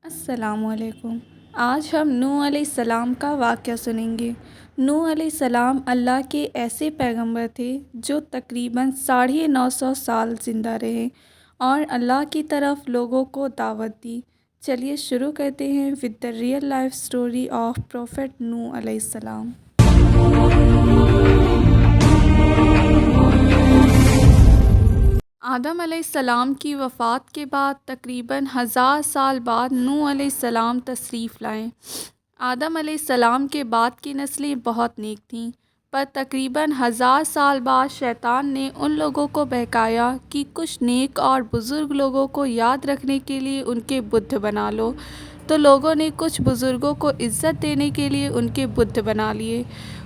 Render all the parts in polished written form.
السلام علیکم۔ آج ہم نوح علیہ السلام کا واقعہ سنیں گے۔ نوح علیہ السلام اللہ کے ایسے پیغمبر تھے جو تقریباً 950 سال زندہ رہے اور اللہ کی طرف لوگوں کو دعوت دی۔ چلیے شروع کرتے ہیں with the real life story of Prophet نوح علیہ السلام۔ آدم علیہ السلام کی وفات کے بعد تقریباً 1000 سال بعد نوح علیہ السلام تشریف لائے۔ آدم علیہ السلام کے بعد کی نسلیں بہت نیک تھیں، پر تقریباً 1000 سال بعد شیطان نے ان لوگوں کو بہکایا کہ کچھ نیک اور بزرگ لوگوں کو یاد رکھنے کے لیے ان کے بت بنا لو، تو لوگوں نے کچھ بزرگوں کو عزت دینے کے لیے ان کے بت بنا لیے۔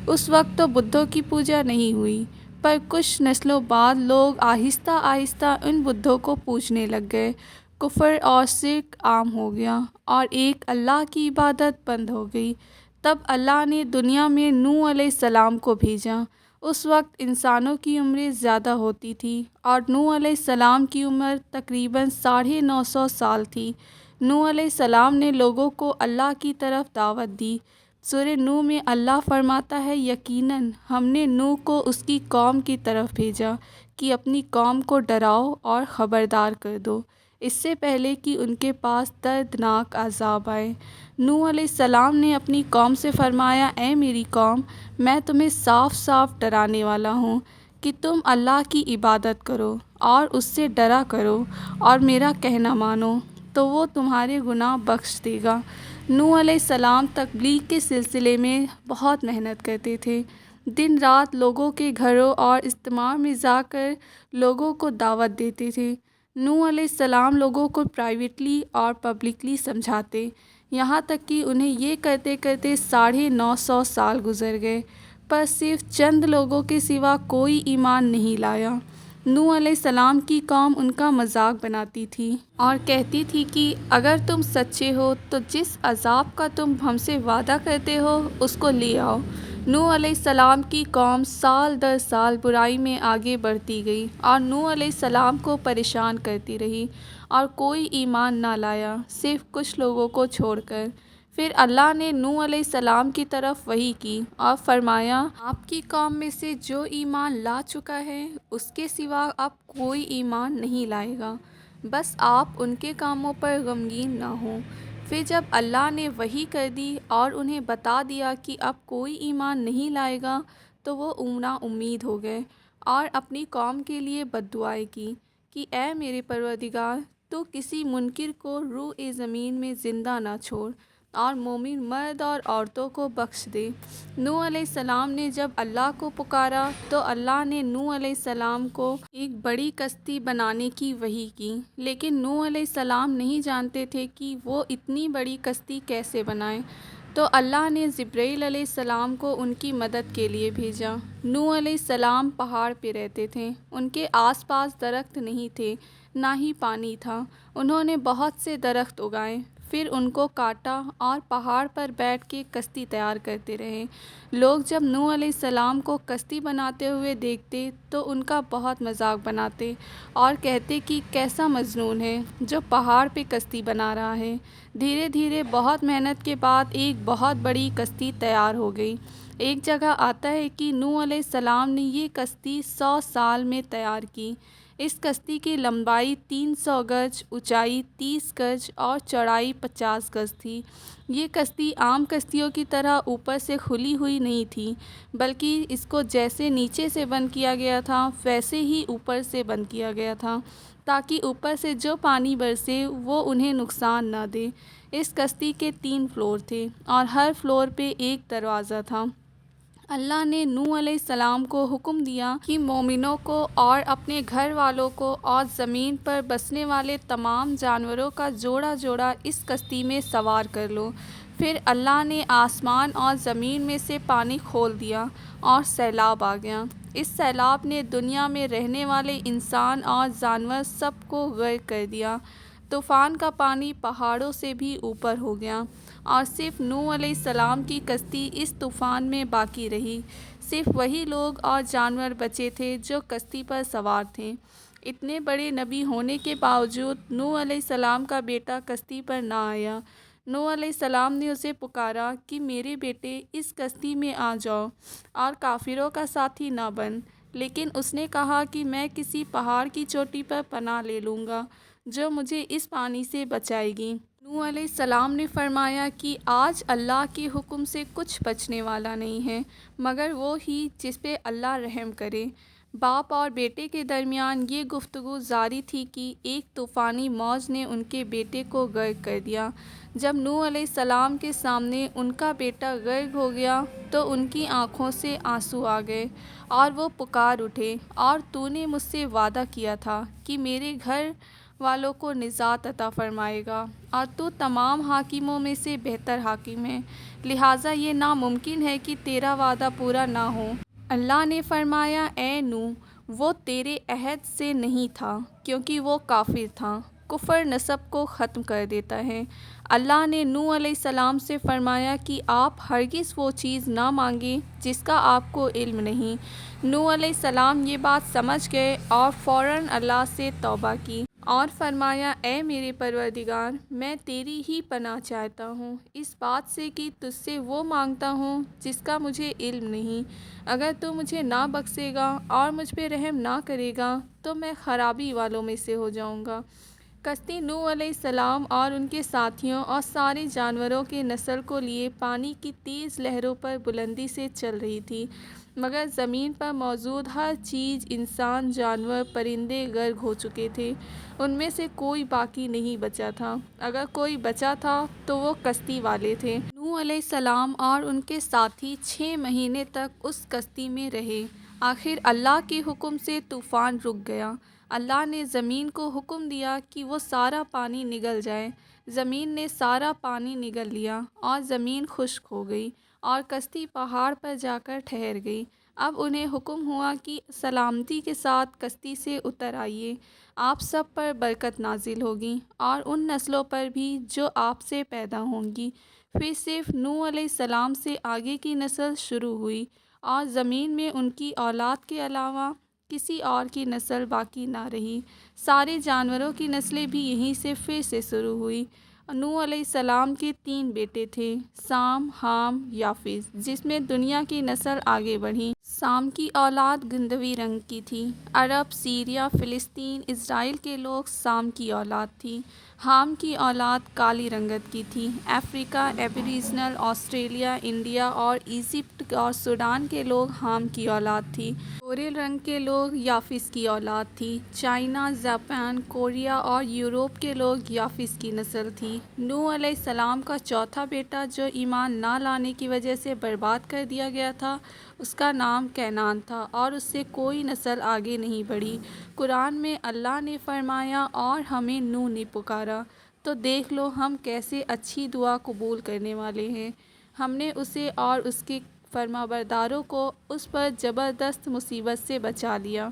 اس وقت تو بتوں کی پوجا نہیں ہوئی، پر کچھ نسلوں بعد لوگ آہستہ آہستہ ان بتوں کو پوجنے لگ گئے۔ کفر اور شرک عام ہو گیا اور ایک اللہ کی عبادت بند ہو گئی۔ تب اللہ نے دنیا میں نوح علیہ السلام کو بھیجا۔ اس وقت انسانوں کی عمریں زیادہ ہوتی تھی اور نوح علیہ السلام کی عمر تقریباً 950 سال تھی۔ نوح علیہ السلام نے لوگوں کو اللہ کی طرف دعوت دی۔ سورہ نوح میں اللہ فرماتا ہے، یقیناً ہم نے نوح کو اس کی قوم کی طرف بھیجا کہ اپنی قوم کو ڈراؤ اور خبردار کر دو، اس سے پہلے کہ ان کے پاس دردناک عذاب آئے۔ نوح علیہ السلام نے اپنی قوم سے فرمایا، اے میری قوم، میں تمہیں صاف صاف ڈرانے والا ہوں کہ تم اللہ کی عبادت کرو اور اس سے ڈرا کرو اور میرا کہنا مانو، تو وہ تمہارے گناہ بخش دے گا۔ نوح علیہ السلام تبلیغ کے سلسلے میں بہت محنت کرتے تھے۔ دن رات لوگوں کے گھروں اور اجتماع میں جا کر لوگوں کو دعوت دیتے تھے۔ نوح علیہ السلام لوگوں کو پرائیویٹلی اور پبلکلی سمجھاتے، یہاں تک کہ انہیں یہ کرتے کرتے 950 سال گزر گئے، پر صرف چند لوگوں کے سوا کوئی ایمان نہیں لایا۔ نوح علیہ السلام کی قوم ان کا مذاق بناتی تھی اور کہتی تھی کہ اگر تم سچے ہو تو جس عذاب کا تم ہم سے وعدہ کرتے ہو اس کو لے آؤ۔ نوح علیہ السلام کی قوم سال در سال برائی میں آگے بڑھتی گئی اور نوح علیہ السلام کو پریشان کرتی رہی اور کوئی ایمان نہ لایا، صرف کچھ لوگوں کو چھوڑ کر۔ پھر اللہ نے نوح علیہ السلام کی طرف وحی کی اور فرمایا، آپ کی قوم میں سے جو ایمان لا چکا ہے اس کے سوا اب کوئی ایمان نہیں لائے گا، بس آپ ان کے کاموں پر غمگین نہ ہوں۔ پھر جب اللہ نے وحی کر دی اور انہیں بتا دیا کہ اب کوئی ایمان نہیں لائے گا، تو وہ نا امید ہو گئے اور اپنی قوم کے لیے بد دعائیں کی کہ اے میرے پروردگار، تو کسی منکر کو روئے زمین میں زندہ نہ چھوڑ اور مومن مرد اور عورتوں کو بخش دے۔ نوح علیہ السلام نے جب اللہ کو پکارا تو اللہ نے نوح علیہ السلام کو ایک بڑی کشتی بنانے کی وحی کی، لیکن نوح علیہ السلام نہیں جانتے تھے کہ وہ اتنی بڑی کشتی کیسے بنائیں۔ تو اللہ نے جبرائیل علیہ السلام کو ان کی مدد کے لیے بھیجا۔ نوح علیہ السلام پہاڑ پہ رہتے تھے، ان کے آس پاس درخت نہیں تھے، نہ ہی پانی تھا۔ انہوں نے بہت سے درخت اگائے، پھر ان کو کاٹا اور پہاڑ پر بیٹھ کے کشتی تیار کرتے رہے۔ لوگ جب نوح علیہ السلام کو کشتی بناتے ہوئے دیکھتے تو ان کا بہت مذاق بناتے اور کہتے کہ کیسا مجنون ہے جو پہاڑ پہ کشتی بنا رہا ہے۔ دھیرے دھیرے بہت محنت کے بعد ایک بہت بڑی کشتی تیار ہو گئی۔ ایک جگہ آتا ہے کہ نوح علیہ السلام نے یہ کشتی 100 سال میں تیار کی۔ اس کشتی کی لمبائی 300 گز، اونچائی 30 گز اور چوڑائی 50 گز تھی۔ یہ کشتی عام کشتیوں کی طرح اوپر سے کھلی ہوئی نہیں تھی، بلکہ اس کو جیسے نیچے سے بند کیا گیا تھا ویسے ہی اوپر سے بند کیا گیا تھا، تاکہ اوپر سے جو پانی برسے وہ انہیں نقصان نہ دے۔ اس کشتی کے 3 فلور تھے اور ہر فلور پہ ایک دروازہ تھا۔ اللہ نے نوح علیہ السلام کو حکم دیا کہ مومنوں کو اور اپنے گھر والوں کو اور زمین پر بسنے والے تمام جانوروں کا جوڑا جوڑا اس کشتی میں سوار کر لو۔ پھر اللہ نے آسمان اور زمین میں سے پانی کھول دیا اور سیلاب آ گیا۔ اس سیلاب نے دنیا میں رہنے والے انسان اور جانور سب کو غرق کر دیا۔ طوفان کا پانی پہاڑوں سے بھی اوپر ہو گیا اور صرف نوح علیہ السلام کی کشتی اس طوفان میں باقی رہی۔ صرف وہی لوگ اور جانور بچے تھے جو کشتی پر سوار تھے۔ اتنے بڑے نبی ہونے کے باوجود نوح علیہ السلام کا بیٹا کشتی پر نہ آیا۔ نوح علیہ السلام نے اسے پکارا کہ میرے بیٹے اس کشتی میں آ جاؤ اور کافروں کا ساتھی نہ بن، لیکن اس نے کہا کہ میں کسی پہاڑ کی چوٹی پر پناہ لے لوں گا جو مجھے اس پانی سے بچائے گی۔ نوح علیہ السلام نے فرمایا کہ آج اللہ کے حکم سے کچھ بچنے والا نہیں ہے مگر وہ ہی جس پہ اللہ رحم کرے۔ باپ اور بیٹے کے درمیان یہ گفتگو جاری تھی کہ ایک طوفانی موج نے ان کے بیٹے کو غرق کر دیا۔ جب نوح علیہ السلام کے سامنے ان کا بیٹا غرق ہو گیا تو ان کی آنکھوں سے آنسو آ گئے اور وہ پکار اٹھے، اور تو نے مجھ سے وعدہ کیا تھا کہ میرے گھر والوں کو نجات عطا فرمائے گا، اور تو تمام حاکموں میں سے بہتر حاکم ہے، لہٰذا یہ ناممکن ہے کہ تیرا وعدہ پورا نہ ہو۔ اللہ نے فرمایا، اے نوح، وہ تیرے عہد سے نہیں تھا کیونکہ وہ کافر تھا۔ کفر نسب کو ختم کر دیتا ہے۔ اللہ نے نوح علیہ السلام سے فرمایا کہ آپ ہرگز وہ چیز نہ مانگیں جس کا آپ کو علم نہیں۔ نوح علیہ السلام یہ بات سمجھ گئے اور فوراً اللہ سے توبہ کی اور فرمایا، اے میرے پروردگار، میں تیری ہی پناہ چاہتا ہوں اس بات سے کہ تجھ سے وہ مانگتا ہوں جس کا مجھے علم نہیں۔ اگر تو مجھے نہ بخشے گا اور مجھ پہ رحم نہ کرے گا تو میں خرابی والوں میں سے ہو جاؤں گا۔ کشتی نوح علیہ السلام اور ان کے ساتھیوں اور سارے جانوروں کے نسل کو لیے پانی کی تیز لہروں پر بلندی سے چل رہی تھی، مگر زمین پر موجود ہر چیز، انسان، جانور، پرندے غرق ہو چکے تھے۔ ان میں سے کوئی باقی نہیں بچا تھا، اگر کوئی بچا تھا تو وہ کشتی والے تھے۔ نوح علیہ السلام اور ان کے ساتھی 6 مہینے تک اس کشتی میں رہے۔ آخر اللہ کے حکم سے طوفان رک گیا۔ اللہ نے زمین کو حکم دیا کہ وہ سارا پانی نگل جائے۔ زمین نے سارا پانی نگل لیا اور زمین خشک ہو گئی اور کشتی پہاڑ پر جا کر ٹھہر گئی۔ اب انہیں حکم ہوا کہ سلامتی کے ساتھ کشتی سے اتر آئیے، آپ سب پر برکت نازل ہوگی اور ان نسلوں پر بھی جو آپ سے پیدا ہوں گی۔ پھر صرف نوح علیہ السلام سے آگے کی نسل شروع ہوئی اور زمین میں ان کی اولاد کے علاوہ کسی اور کی نسل باقی نہ رہی۔ سارے جانوروں کی نسلیں بھی یہیں سے پھر سے شروع ہوئی۔ نوح علیہ السلام کے 3 بیٹے تھے، سام، حام، یافس، جس میں دنیا کی نسل آگے بڑھی۔ سام کی اولاد گندوی رنگ کی تھی۔ عرب، سیریا، فلسطین، اسرائیل کے لوگ سام کی اولاد تھی۔ حام کی اولاد کالی رنگت کی تھی۔ افریقہ، ایبریجنل، آسٹریلیا، انڈیا اور ایجپٹ اور سوڈان کے لوگ حام کی اولاد تھی۔ گورے رنگ کے لوگ یافس کی اولاد تھی۔ چائنا، جاپان، کوریا اور یورپ کے لوگ یافس کی نسل تھی۔ نوح علیہ السلام کا چوتھا بیٹا جو ایمان نہ لانے کی وجہ سے برباد کر دیا گیا تھا، اس کا نام کینعان تھا اور اس سے کوئی نسل آگے نہیں بڑھی۔ قرآن میں اللہ نے فرمایا، اور ہمیں نوح نے پکارا تو دیکھ لو ہم کیسے اچھی دعا قبول کرنے والے ہیں۔ ہم نے اسے اور اس کے فرمانبرداروں کو اس پر زبردست مصیبت سے بچا لیا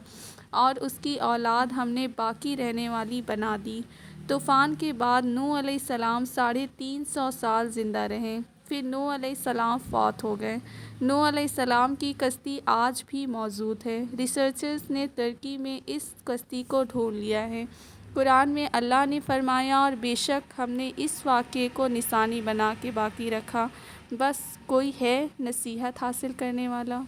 اور اس کی اولاد ہم نے باقی رہنے والی بنا دی۔ طوفان کے بعد نوح علیہ السلام 350 سال زندہ رہے، پھر نوح علیہ السلام فوت ہو گئے۔ نوح علیہ السلام کی کشتی آج بھی موجود ہے۔ ریسرچرز نے ترکی میں اس کشتی کو ڈھونڈ لیا ہے۔ قرآن میں اللہ نے فرمایا، اور بے شک ہم نے اس واقعے کو نشانی بنا کے باقی رکھا، بس کوئی ہے نصیحت حاصل کرنے والا۔